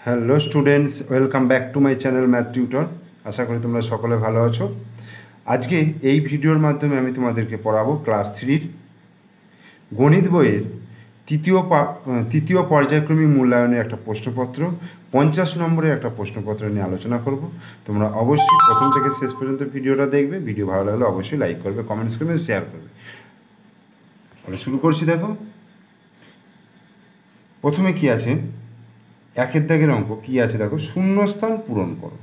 Hello students, welcome back to my channel math tutor. আশা করি তোমরা সকলে ভালো আছো। আজকে এই ভিডিওর মাধ্যমে আমি তোমাদেরকে পড়াবো ক্লাস 3 গণিত বইয়ের তৃতীয় পর্যায়ক্রমিক মূল্যায়নের একটা প্রশ্নপত্র, 50 নম্বরের একটা প্রশ্নপত্র নিয়ে আলোচনা করব। তোমরা অবশ্যই প্রথম থেকে শেষ পর্যন্ত ভিডিওটা দেখবে। ভিডিও ভালো লাগলে অবশ্যই লাইক করবে, কমেন্টস করবে, শেয়ার করবে। তাহলে শুরু করছি। দেখো প্রথমে কি আছে, একের দাগের অঙ্ক কী আছে দেখো, শূন্যস্থান পূরণ করো।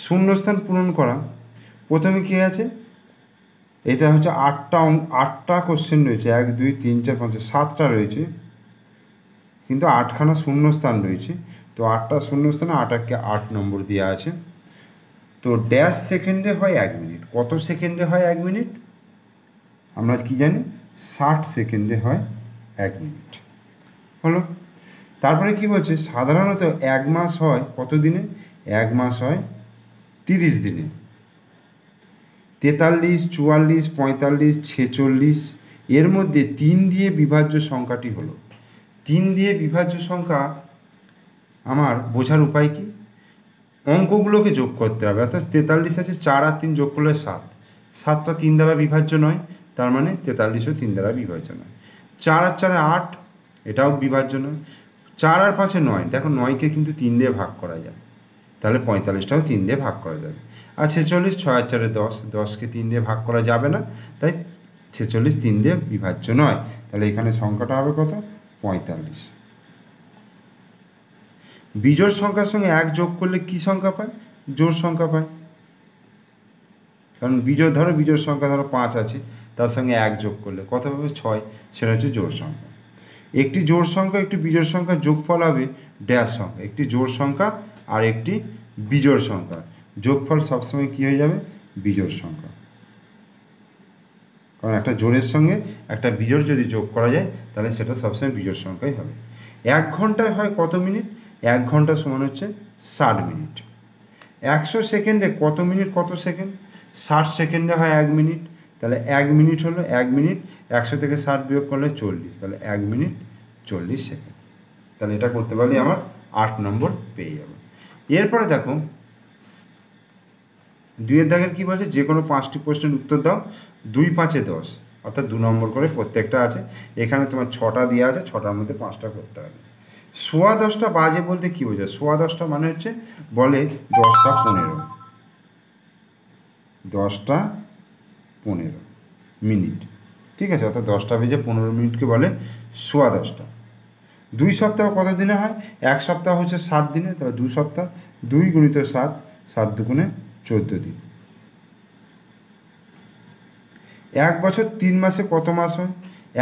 শূন্যস্থান পূরণ করা, প্রথমে কী আছে, এটা হচ্ছে আটটা কোশ্চেন রয়েছে, 1 2 3 4 5 7টা রয়েছে, কিন্তু 8খানা শূন্যস্থান রয়েছে। তো 8টা শূন্যস্থানে 8 নম্বর দেওয়া আছে। তো ড্যাশ সেকেন্ডে হয় 1 মিনিট। কত সেকেন্ডে হয় 1 মিনিট? আমরা কি জানি, 60 সেকেন্ডে হয় 1 মিনিট। হলো। তারপরে কি বলছে, সাধারণত 1 মাস হয় কত দিনে? 1 মাস হয় 30 দিনে। 43, 44, 45, 46 এর মধ্যে 3 দিয়ে বিভাজ্য সংখ্যাটি হলো। 3 দিয়ে বিভাজ্য সংখ্যা আমার বোঝার উপায় কি? অঙ্কগুলোকে যোগ করতে হবে। অর্থাৎ 43 আছে, 4 আর 3 যোগ করলে 7। 7টা 3 দ্বারা বিভাজ্য নয়, তার মানে 43ও 3 দ্বারা বিভাজ্য নয়। 4 আর 4 8, এটাও বিভাজ্য নয়। 4 আর 5 9, দেখো 9কে কিন্তু 3 দিয়ে ভাগ করা যায়, তাহলে 45টাও 3 দিয়ে ভাগ করা যাবে। আর 46, 6 আর 4 10, 10কে 3 দিয়ে ভাগ করা যাবে না, তাই 46 3 দিয়ে বিভাজ্য নয়। তাহলে এখানে সংখ্যাটা হবে কত? 45। বিজোড় সংখ্যার সঙ্গে 1 যোগ করলে কি সংখ্যা পায়? জোড় সংখ্যা পায়। কারণ বিজোড় সংখ্যা ধরো 5 আছে, তার সঙ্গে 1 যোগ করলে কত হবে? 6। সেটা হচ্ছে জোড় সংখ্যা। একটি জোড় সংখ্যা একটি বিজোড় সংখ্যার যোগফল হবে ড্যাশ সংখ্যা। একটি জোড় সংখ্যা আর একটি বিজোড় সংখ্যা যোগফল সবসময় কী হয়ে যাবে? বিজোড় সংখ্যা। কারণ একটা জোড়ের সঙ্গে একটা বিজোড় যদি যোগ করা যায়, তাহলে সেটা সবসময় বিজোড় সংখ্যাই হবে। 1 ঘন্টায় হয় কত মিনিট? 1 ঘন্টা সমান হচ্ছে 60 মিনিট। 100 সেকেন্ডে কত মিনিট কত সেকেন্ড? 60 সেকেন্ডে হয় 1 মিনিট। তাহলে 1 মিনিট হলো 1 মিনিট, 100 থেকে 60 বিয়োগ করলে 40, তাহলে 1 মিনিট 40 সেকেন্ড। তাহলে এটা করতে পারলে আমার 8 নম্বর পেয়ে যাবে। এরপরে দেখো 2 দাগের কী বলছে, যে কোনো 5টি প্রশ্নের উত্তর দাও। 2 5 10, অর্থাৎ 2 নম্বর করে প্রত্যেকটা আছে। এখানে তোমার 6টা দেওয়া আছে, 6টার মধ্যে 5টা করতে হবে। 10:15 বাজে বলতে কী বোঝায়? 10:15 মানে হচ্ছে বলে 10টা 15, 10টা 15 মিনিট। ঠিক আছে, অর্থাৎ 10টা বেজে 15 মিনিটকে বলে 10:15। 2 সপ্তাহ কত দিনে হয়? 1 সপ্তাহ হচ্ছে 7 দিনে, তাহলে 2 সপ্তাহ। 2 গুণিত 7, 7 দুগুণে 14 দিন। 1 বছর 3 মাসে কত মাস হয়?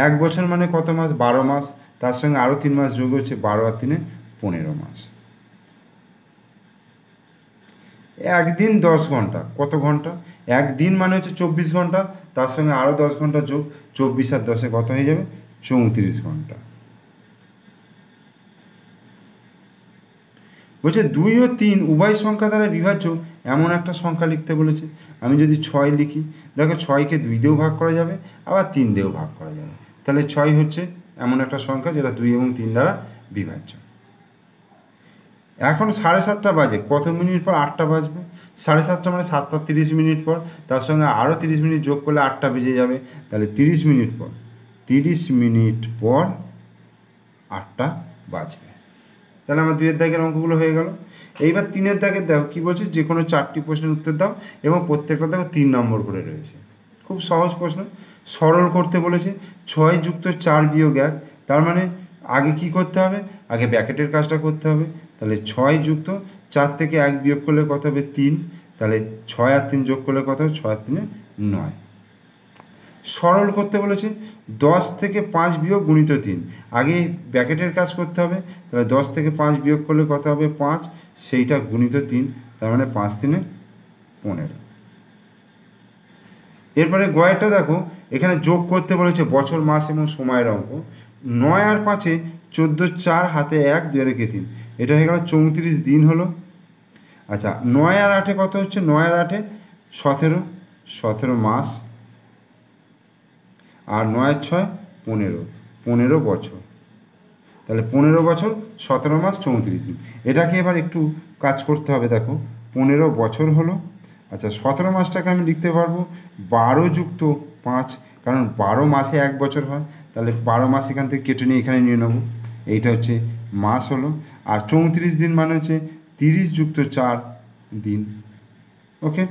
1 বছর মানে কত মাস? 12 মাস। তার সঙ্গে আরও 3 মাস যোগ হচ্ছে, 12 আর 3 15 মাস। 1 দিন 10 ঘন্টা কত ঘন্টা? 1 দিন মানে হচ্ছে 24 ঘন্টা, তার সঙ্গে আরও 10 ঘন্টা যোগ, 24 আর 10-এ কত হয়ে যাবে? 34 ঘন্টা। বলছে 2 ও 3 উভয় সংখ্যা দ্বারা বিভাজ্য এমন একটা সংখ্যা লিখতে বলেছে। আমি যদি 6 লিখি, দেখো 6কে 2 দিয়েও ভাগ করা যাবে, আবার 3 দিয়েও ভাগ করা যাবে। তাহলে 6 হচ্ছে এমন একটা সংখ্যা যেটা 2 এবং 3 দ্বারা বিভাজ্য। এখন 7:30 বাজে, কত মিনিট পর 8টা বাজবে? 7:30 মানে 7টা 30 মিনিট পর, তার সঙ্গে আরও 30 মিনিট যোগ করলে 8টা বেজে যাবে। তাহলে 30 মিনিট পর, 30 মিনিট পর 8টা বাজবে। তাহলে আমার 2 দাগের অঙ্কগুলো হয়ে গেল। এইবার 3 দাগের দেখো কী বলছে, যে কোনো 4টি প্রশ্নের উত্তর দাও এবং প্রত্যেকটা দেখো 3 নম্বর করে রয়েছে। খুব সহজ প্রশ্ন, সরল করতে বলেছে। 6 যুক্ত 4 বিয়োগ 1, তার মানে আগে কি করতে হবে? আগে ব্র্যাকেটের কাজটা করতে হবে। তাহলে 6 যুক্ত 4 থেকে 1 বিয়োগ করলে কত হবে? 3। তাহলে 6 আর 3 যোগ করলে কত হবে? 6 আর 3 9। সরল করতে বলেছে 10 থেকে 5 বিয়োগ গুণিত 3, আগে ব্র্যাকেটের কাজ করতে হবে। তাহলে 10 থেকে 5 বিয়োগ করলে কত হবে? 5, সেইটা গুণিত 3, তার মানে 5 3 15। এরপরে গয়েরটা দেখো, এখানে যোগ করতে বলেছে বছর, মাস এবং সময়ের অঙ্ক। 9 আর 5-এ 14, 4 হাতে 1, 2 রেখে 3, এটা হয়ে গেল 34 দিন হলো। আচ্ছা, 9 আর 8-এ কত হচ্ছে? 9 আর 8-এ 17, 17 মাস। আর 9 আর 6 15, 15 বছর। তাহলে 15 বছর 17 মাস 34 দিন। এটাকে এবার একটু কাজ করতে হবে। দেখো 15 বছর হলো। আচ্ছা 17 মাসটাকে আমি লিখতে পারবো 12 যুক্ত 5, কারণ 12 মাসে 1 বছর হয়, তাহলে 12 মাস এখান থেকে কেটে নিয়ে এখানে নিয়ে নেবো। এইটা হচ্ছে মাস হলো। আর 34 দিন মানে হচ্ছে 30 যুক্ত 4 দিন। ওকে,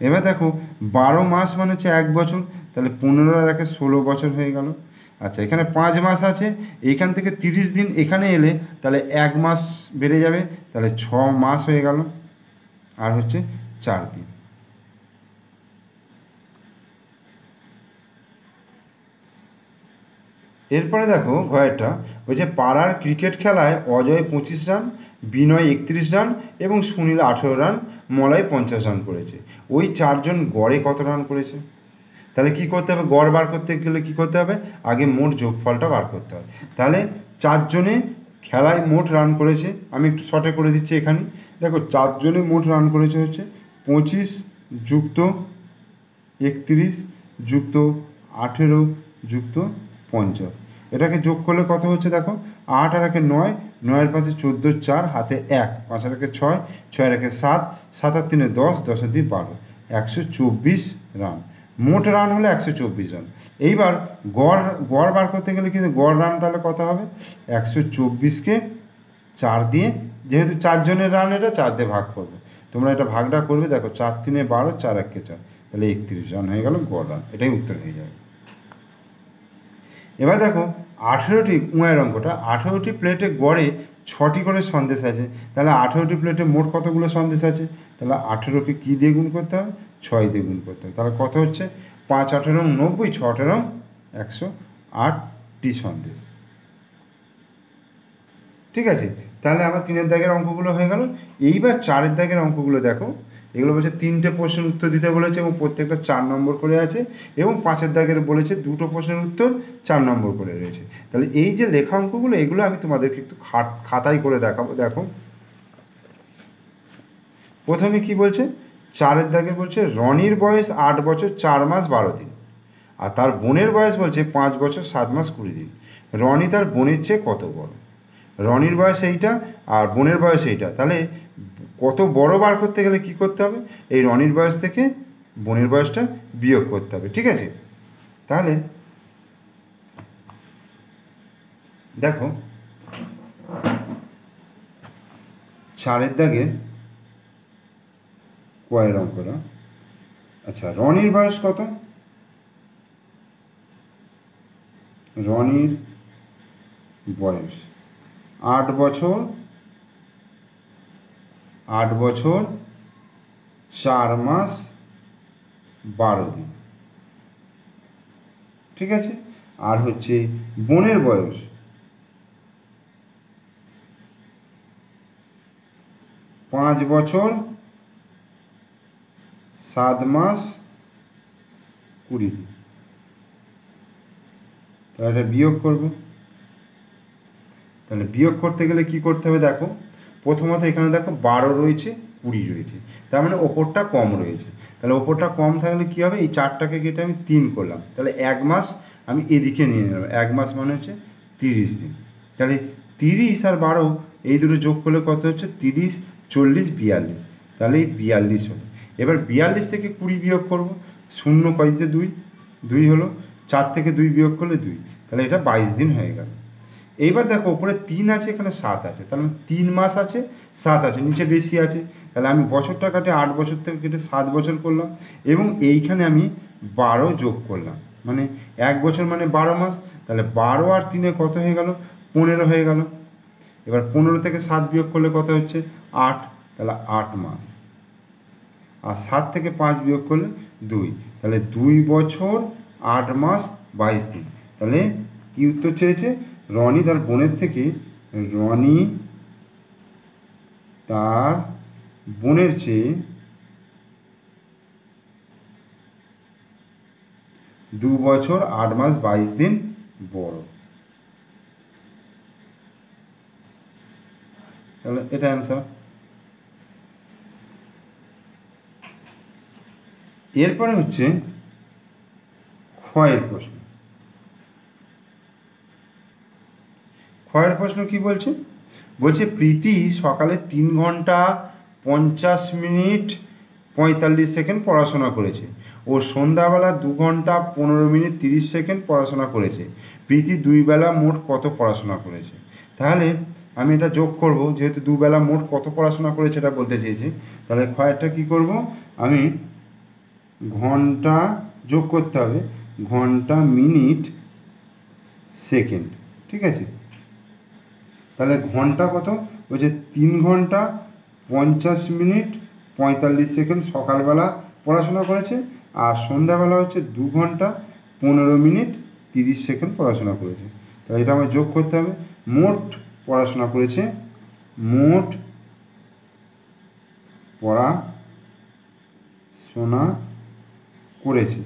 এবার দেখো 12 মাস মানে হচ্ছে 1 বছর, তাহলে 15 আর 1 16 বছর হয়ে গেল। আচ্ছা এখানে 5 মাস আছে, এইখান থেকে 30 দিন এখানে এলে তাহলে 1 মাস বেড়ে যাবে, তাহলে 6 মাস হয়ে গেল, আর হচ্ছে 4 দিন। এরপরে দেখো ঘয়েরটা, ওই যে পাড়ার ক্রিকেট খেলায় অজয় 25 রান, বিনয় 31 রান এবং সুনীল 18 রান, মলয় 50 রান করেছে। ওই চারজন গড়ে কত রান করেছে? তাহলে কি করতে হবে? গড় বার করতে গেলে কি করতে হবে? আগে মোট যোগফলটা বার করতে হবে। তাহলে চারজনে খেলায় মোট রান করেছে, আমি একটু শর্টে করে দিচ্ছি এখানে। দেখো চারজনে মোট রান করেছে হচ্ছে 25 যুক্ত 31 যুক্ত 18 যুক্ত 50। এটাকে যোগ করলে কত হচ্ছে? দেখো 8 আর 1 9, 9-এর 5 14, 4 হাতে 1, 5 আর 1 6, 6 আর 1 7, 7 আর 3 10, 10 আর 2 12, 124 রান। মোট রান হলো 124 রান। এইবার গড় বার করতে গেলে কিন্তু গড় রান তাহলে কত হবে? 124কে 4 দিয়ে, যেহেতু চারজনের রান এটা 4 দিয়ে ভাগ করবে, তোমরা এটা ভাগটা করবে। দেখো 4 3 12, 4 1 4, তাহলে 31 রান হয়ে গেল গড় রান। এটাই উত্তর হয়ে যাবে। এবার দেখো 18টি উঁয়ের অঙ্কটা, 18টি প্লেটে গড়ে 6টি করে সন্দেশ আছে, তাহলে 18টি প্লেটে মোট কতগুলো সন্দেশ আছে? তাহলে 18কে কী দিয়ে গুণ করতে হবে? 6 দিয়ে গুণ করতে হবে। তাহলে কত হচ্ছে? 5 18 90, 6 18 108টি সন্দেশ। ঠিক আছে, তাহলে আমার 3-এর দাগের অঙ্কগুলো হয়ে গেল। এইবার 4-এর দাগের অঙ্কগুলো দেখো, এগুলো বলছে 3টে প্রশ্নের উত্তর দিতে বলেছে এবং প্রত্যেকটা 4 নম্বর করে আছে, এবং 5-এর দাগের বলেছে 2টো প্রশ্নের উত্তর 4 নম্বর করে রয়েছে। তাহলে এই যে লেখা অঙ্কগুলো, এগুলো আমি তোমাদেরকে একটু খাতায় করে দেখাবো। দেখো প্রথমে কি বলছে? 4-এর দাগের বলছে রনির বয়স 8 বছর 4 মাস 12 দিন, আর তার বোনের বয়স বলছে 5 বছর 7 মাস 20 দিন। রনি তার বোনের চেয়ে কত বড়? রনির বয়স এইটা আর বোনের বয়স এইটা, তাহলে কত বড় বার করতে গেলে কি করতে হবে? এই রনির বয়স থেকে বোনের বয়সটা বিয়োগ করতে হবে। ঠিক আছে, তাহলে দেখো 4-এর দাগে কয়ের অঙ্কটা। আচ্ছা রনির বয়স কত? রনির বয়স 8 বছর 4 মাস 12 দিন। ঠিক আছে, আর হচ্ছে বোনের বয়স 5 বছর 7 মাস 20 দিন। তাহলে এটা বিয়োগ করব। তাহলে বিয়োগ করতে গেলে কি করতে হবে? দেখো প্রথমত এখানে দেখো 12 রয়েছে, 20 রয়েছে, তার মানে ওপরটা কম রয়েছে। তাহলে ওপরটা কম থাকলে কী হবে? এই 4টাকে কেটে আমি 3 করলাম, তাহলে 1 মাস আমি এদিকে নিয়ে নেব। 1 মাস মানে হচ্ছে 30 দিন। তাহলে 30 আর 12 এই দুটো যোগ করলে কত হচ্ছে? 30 40 42, তাহলে এই 42 হলো। এবার 42 থেকে 20 বিয়োগ করব। 0 কয়তে 2, 2 হলো। 4 থেকে 2 বিয়োগ করলে 2, তাহলে এটা 22 দিন হয়ে গেল। এইবার দেখো ওপরে 3 আছে, এখানে 7 আছে, তাহলে 3 মাস আছে 7 আছে, নিচে বেশি আছে, তাহলে আমি বছরটা কাটে 8 বছর থেকে কেটে 7 বছর করলাম, এবং এইখানে আমি 12 যোগ করলাম, মানে 1 বছর মানে 12 মাস। তাহলে 12 আর 3 কত হয়ে গেল? 15 হয়ে গেল। এবার 15 থেকে 7 বিয়োগ করলে কত হচ্ছে? 8, তাহলে 8 মাস। আর 7 থেকে 5 বিয়োগ করলে 2, তাহলে 2 বছর 8 মাস 22 দিন। তাহলে কি উত্তর চেয়েছে? রনি তার বোনের থেকে চেয়ে 2 বছর 8 মাস 22 দিন বড়। তাহলে এটা অ্যান্সার। এরপরে হচ্ছে ক্ষয়ের প্রশ্ন। ক্ষয়ের প্রশ্ন কি বলছে? বলছে প্রীতি সকালে 3 ঘন্টা 50 মিনিট 45 সেকেন্ড পড়াশোনা করেছে ও সন্ধ্যাবেলা 2 ঘন্টা 15 মিনিট 30 সেকেন্ড পড়াশোনা করেছে। প্রীতি 2 বেলা মোট কত পড়াশোনা করেছে? তাহলে আমি এটা যোগ করব, যেহেতু 2 বেলা মোট কত পড়াশোনা করেছে এটা বলতে চেয়েছি। তাহলে ক্ষয়টা কী করব, আমি ঘন্টা যোগ করতে হবে, ঘন্টা মিনিট সেকেন্ড, ঠিক আছে। তাহলে ঘন্টা কত বলছে, 3 ঘন্টা 50 মিনিট 45 সেকেন্ড সকালবেলা পড়াশোনা করেছে, আর সন্ধ্যাবেলা হচ্ছে 2 ঘন্টা 15 মিনিট 30 সেকেন্ড পড়াশোনা করেছে। তাহলে এটা আমার যোগ করতে হবে। মোট পড়াশোনা করেছে, মোট পড়াশোনা করেছে,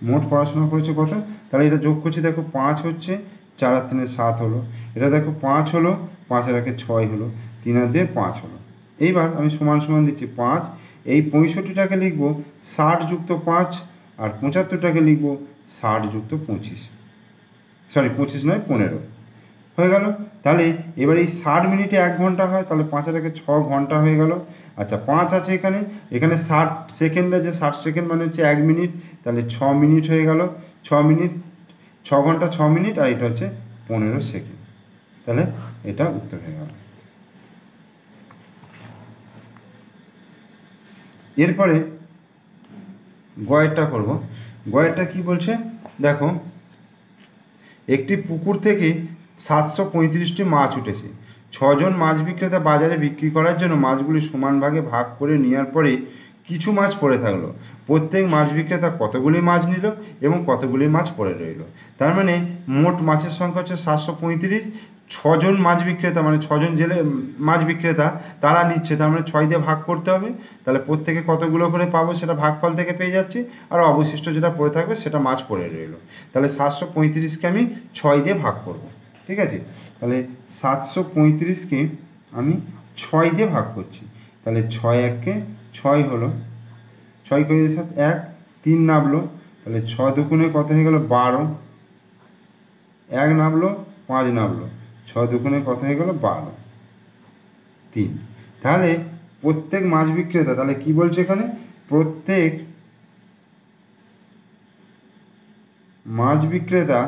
মোট পড়াশোনা করেছে কত? তাহলে এটা যোগ করছি, দেখো 5 হচ্ছে, 4 আর 3 7 হলো, এটা দেখো 5 হলো, 5 আর 1 6 হলো, 3 আর 2 5 হলো। এইবার আমি সমান সমান দিচ্ছি 5, এই 65টাকে লিখব 60 যুক্ত 5, আর 75টাকে লিখব 60 যুক্ত 25, সরি 25 নয় 15 হয়ে গেল। তাহলে এবার এই 60 মিনিটে 1 ঘন্টা হয়, তাহলে 5 আর 1 6 ঘন্টা হয়ে গেল। আচ্ছা 5 আছে এখানে, এখানে 60 সেকেন্ড আছে, 60 সেকেন্ড মানে হচ্ছে 1 মিনিট, তাহলে 6 মিনিট হয়ে গেল, 6 মিনিট 6 ঘন্টা 6 মিনিট, আর এটা হচ্ছে 15 সেকেন্ড। তাহলে এটা উত্তর হয়ে গেল। এরপরে গয়েরটা করব। গয়েরটা কি বলছে দেখো, একটি পুকুর থেকে 735টি মাছ উঠেছে। 6 জন মাছ বিক্রেতা বাজারে বিক্রি করার জন্য মাছগুলি সমান ভাগে ভাগ করে নেওয়ার পরে কিছু মাছ পড়ে থাকলো। প্রত্যেক মাছ বিক্রেতা কতগুলি মাছ নিল এবং কতগুলি মাছ পড়ে রইল? তার মানে মোট মাছের সংখ্যা হচ্ছে 735। 6 জন মাছ বিক্রেতা মানে 6 জন জেলে মাছ বিক্রেতা তারা নিচ্ছে, তার মানে 6 দিয়ে ভাগ করতে হবে। তাহলে প্রত্যেকে কতগুলো করে পাবো সেটা ভাগফল থেকে পেয়ে যাচ্ছি, আর অবশিষ্ট যেটা পড়ে থাকবে সেটা মাছ পড়ে রইল। তাহলে 735কে আমি 6 দিয়ে ভাগ করব, ঠিক আছে। তাহলে 735কে আমি 6 দিয়ে ভাগ করছি, তাহলে 6 1 6 হলো, 6 করে 7 1 3 নামলো, তাহলে 6 দুগুণে কত হয়ে গেল 12, 1 নামলো 5 নামলো, 6 দুগুণে কত হয়ে গেল 12 3। তাহলে প্রত্যেক মাছ বিক্রেতা, তাহলে কি বলছে এখানে, প্রত্যেক মাছ বিক্রেতা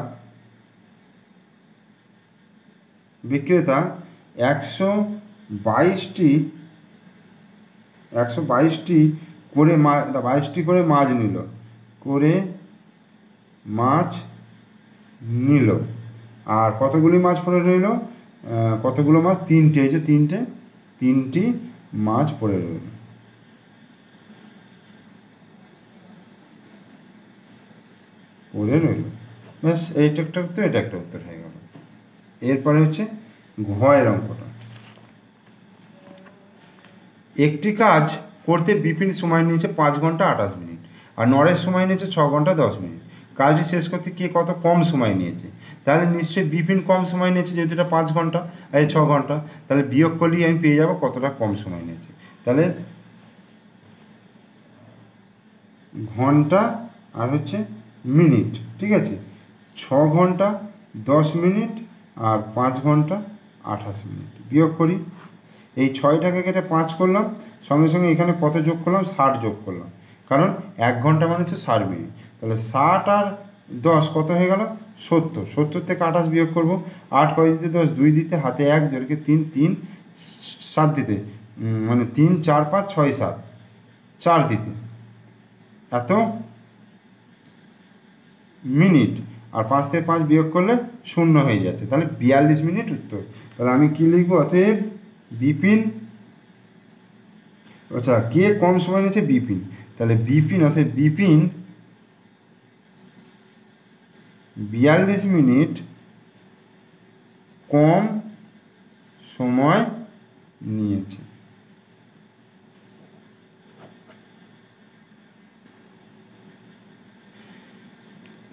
122টি করে মাছ, 22টি করে মাছ নিল, করে মাছ নিল, আর কতগুলি মাছ পড়ে রইল, কতগুলো মাছ, 3টে, এই যে 3টি মাছ পড়ে রইল। ব্যাস এইটা একটা উত্তর, এটা একটা উত্তর হয়ে গেল। এরপরে হচ্ছে ঘয়ের অঙ্কটা। একটি কাজ করতে বিপিন সময় নিয়েছে 5 ঘন্টা 28 মিনিট, আর নরেশ সময় নিয়েছে 6 ঘন্টা 10 মিনিট। কাজটি শেষ করতে কে কত কম সময় নিয়েছে? তাহলে নিশ্চয়ই বিপিন কম সময় নিয়েছে, যেহেতু এটা 5 ঘন্টা আর 6 ঘন্টা, তাহলে বিয়োগ করলেই আমি পেয়ে যাব কতটা কম সময় নিয়েছে। তাহলে ঘন্টা আর হচ্ছে মিনিট, ঠিক আছে। 6 ঘন্টা 10 মিনিট আর 5 ঘন্টা 28 মিনিট, বিয়োগ করি। এই 6টাকে কেটে 5 করলাম, সঙ্গে সঙ্গে এখানে কত যোগ করলাম, 60 যোগ করলাম, কারণ 1 ঘন্টা মানে হচ্ছে 60 মিনিট। তাহলে 60 আর 10 কত হয়ে গেল 70, 70 থেকে 28 বিয়োগ করবো। 8 কয় দিতে 10, 2 দিতে, হাতে 1, জোরকে 3, 3 7 দিতে, মানে 3 4 5 6 7 4 দিতে এত মিনিট, আর 5 থেকে 5 বিয়োগ করলে 0 হয়ে যাচ্ছে, তাহলে 42 মিনিট উত্তর। তাহলে আমি কী লিখবো, অতএব বিপিন, আচ্ছা কে কম সময় নিয়েছে, বিপিন। তাহলে বিপিন, অতএব বিপিন 42 মিনিট কম সময় নিয়েছে।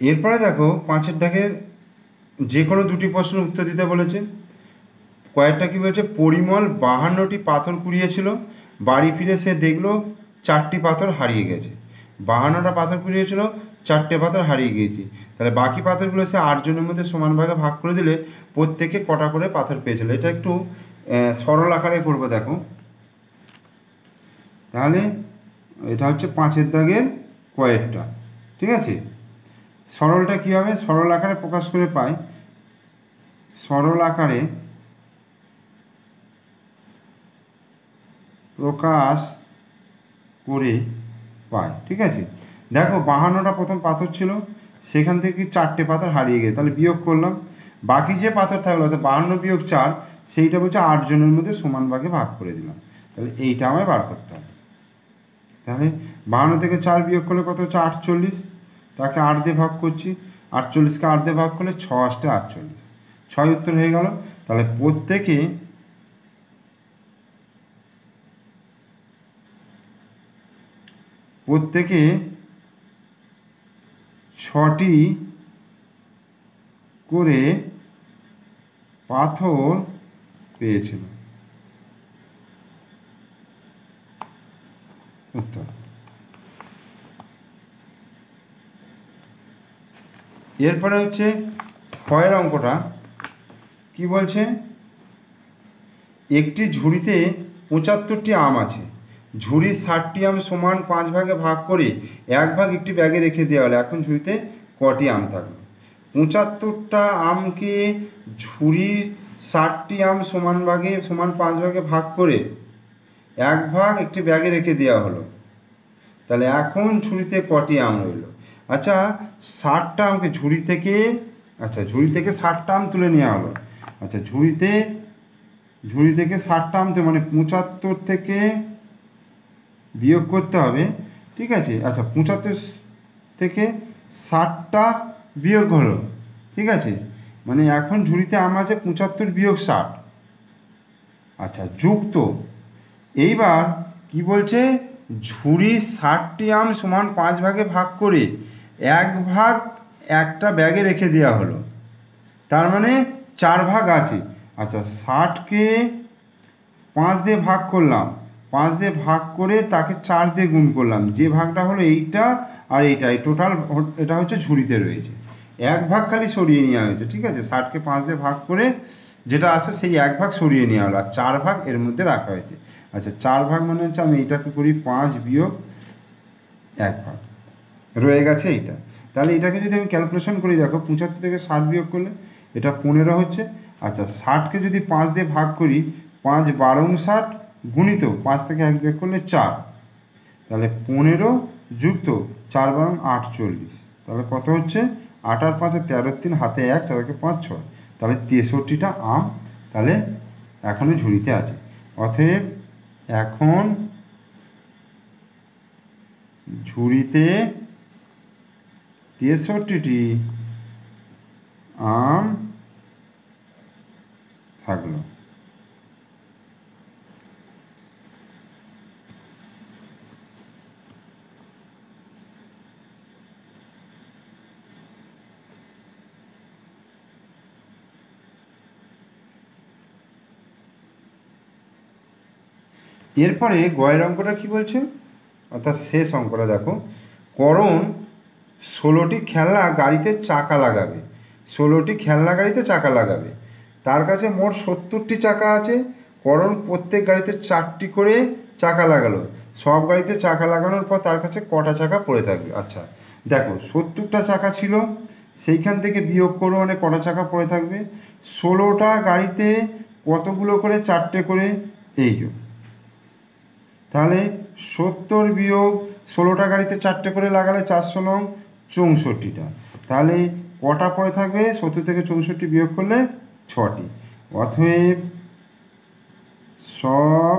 এরপরে দেখো 5-এর দাগের যে কোনো 2টি প্রশ্নের উত্তর দিতে বলেছে। কয়েকটা কী বলেছে, পরিমল 52টি পাথর কুড়িয়েছিল, বাড়ি ফিরে সে দেখলো 4টি পাথর হারিয়ে গেছে। 52টা পাথর কুড়িয়েছিল, 4টে পাথর হারিয়ে গিয়েছে, তাহলে বাকি পাথরগুলো সে 8 জনের মধ্যে সমান ভাগে ভাগ করে দিলে প্রত্যেকে কটা করে পাথর পেয়েছিল। এটা একটু সরল আকারে করবো দেখো। তাহলে এটা হচ্ছে 5-এর দাগের কয়েকটা, ঠিক আছে। সরলটা কী হবে, সরল আকারে প্রকাশ করে পাই, সরল আকারে প্রকাশ করে পাই, ঠিক আছে। দেখো 52টা প্রথম পাথর ছিল, সেখান থেকে 4টে পাথর হারিয়ে গেছে, তাহলে বিয়োগ করলাম, বাকি যে পাথর থাকলো অর্থাৎ 52 - 4 সেইটা বলছে 8 জনের মধ্যে সমান ভাগে ভাগ করে দিলাম। তাহলে এইটা আমায় বার করতে হবে। তাহলে 52 থেকে 4 বিয়োগ করলে কত হচ্ছে 48, তাকে 8 দিয়ে ভাগ করছি, 48কে 8 দিয়ে ভাগ করলে 6 × 8 = 48, 6 উত্তর হয়ে গেল। তাহলে প্রত্যেকে প্রত্যেকে 6টি করে পাথর পেয়েছিল, উত্তর। এরপরে হচ্ছে ক্ষয়ের অঙ্কটা কি বলছে, একটি ঝুড়িতে 75টি আম আছে, ঝুড়ির 60টি আম সমান 5 ভাগে ভাগ করে 1 ভাগ একটি ব্যাগে রেখে দেওয়া হলো, এখন ঝুড়িতে কটি আম থাকলো। 75টা আমকে ঝুড়ির 60টি আম সমান 5 ভাগে ভাগ করে 1 ভাগ একটি ব্যাগে রেখে দেওয়া হলো, তাহলে এখন ঝুড়িতে কটি আম রইল। আচ্ছা 60টা আমকে ঝুড়ি থেকে 60টা আম তুলে নেওয়া হলো। আচ্ছা ঝুড়ি থেকে 60টা আম তো মানে 75 থেকে বিয়োগ করতে হবে, ঠিক আছে। আচ্ছা 75 থেকে 60টা বিয়োগ হলো, ঠিক আছে, মানে এখন ঝুড়িতে আম আছে 75 - 60, আচ্ছা যুক্ত। এইবার কি বলছে, ঝুড়ির 60টি আম সমান 5 ভাগে ভাগ করে 1 ভাগ একটা ব্যাগে রেখে দেওয়া হলো, তার মানে 4 ভাগ আছে। আচ্ছা 60কে 5 দিয়ে ভাগ করলাম, 5 দিয়ে ভাগ করে তাকে 4 দিয়ে গুণ করলাম, যে ভাগটা হলো এইটা আর এইটা, এই টোটাল এটা হচ্ছে ঝুড়িতে রয়েছে। 1 ভাগ খালি সরিয়ে নেওয়া হয়েছে, ঠিক আছে। 60কে 5 দিয়ে ভাগ করে যেটা আছে সেই 1 ভাগ সরিয়ে নেওয়া হলো, আর 4 ভাগ এর মধ্যে রাখা হয়েছে। আচ্ছা 4 ভাগ মানে হচ্ছে, আমি এইটাকে করি 5 বিয়োগ 1 ভাগ, রয়ে গেছে এইটা। তাহলে এটাকে যদি আমি ক্যালকুলেশন করি, দেখো 75 থেকে 60 বিয়োগ করলে এটা 15 হচ্ছে। আচ্ছা 60কে যদি 5 দিয়ে ভাগ করি, 5 × 12 = 60 গুণিত 5 থেকে 1 বিয়োগ করলে 4, তাহলে 15 যুক্ত 4 × 12 = 48, তাহলে কত হচ্ছে 8 আর 5 = 13, 3 হাতে 1, 4 × 5 = 6, তাহলে 63টা আম তাহলে এখনও ঝুড়িতে আছে। অতএব এখন ঝুড়িতে 63টি আম থাকলো। এরপরে গয়ের অঙ্কটা কী বলছে, অর্থাৎ শেষ অঙ্কটা দেখো, করণ 16টি খেলনা গাড়িতে চাকা লাগাবে, 16টি খেলনা গাড়িতে চাকা লাগাবে, তার কাছে মোট 70টি চাকা আছে। করণ প্রত্যেক গাড়িতে 4টি করে চাকা লাগালো, সব গাড়িতে চাকা লাগানোর পর তার কাছে কটা চাকা পড়ে থাকবে। আচ্ছা দেখো 70টা চাকা ছিল, সেইখান থেকে বিয়োগ করো, মানে কটা চাকা পড়ে থাকবে। 16টা গাড়িতে কতগুলো করে, 4টে করে, এই তাহলে 70 বিয়োগ 16টা গাড়িতে 4টে করে লাগালে 400 × 64টা, তাহলে কটা পড়ে থাকবে, 70 থেকে 64 বিয়োগ করলে 6টি। অতএব সব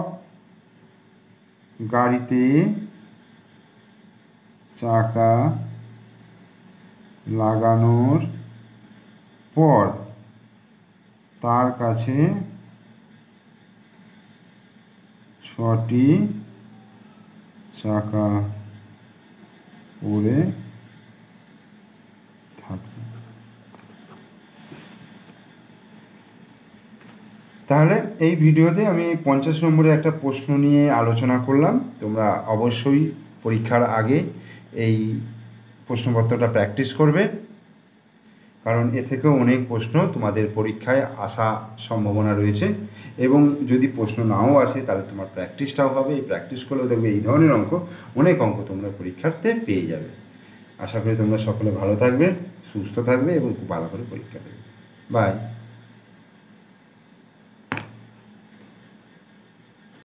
গাড়িতে চাকা লাগানোর পর তার কাছে 6টি চাকা পড়ে থাকবে। তাহলে এই ভিডিওতে আমি 50 নম্বরের একটা প্রশ্ন নিয়ে আলোচনা করলাম। তোমরা অবশ্যই পরীক্ষার আগে এই প্রশ্নপত্রটা প্র্যাকটিস করবে কারণ এ থেকেও অনেক প্রশ্ন তোমাদের পরীক্ষায় আসা সম্ভাবনা রয়েছে। এবং যদি প্রশ্ন নাও আসে তাহলে তোমার প্র্যাকটিসটাও হবে। এই প্র্যাকটিস করলেও দেখবে এই ধরনের অনেক অঙ্ক তোমরা পরীক্ষার্থে পেয়ে যাবে। আশা করি তোমরা সকলে ভালো থাকবে, সুস্থ থাকবে এবং খুব ভালো করে পরীক্ষা দেবে। বাই।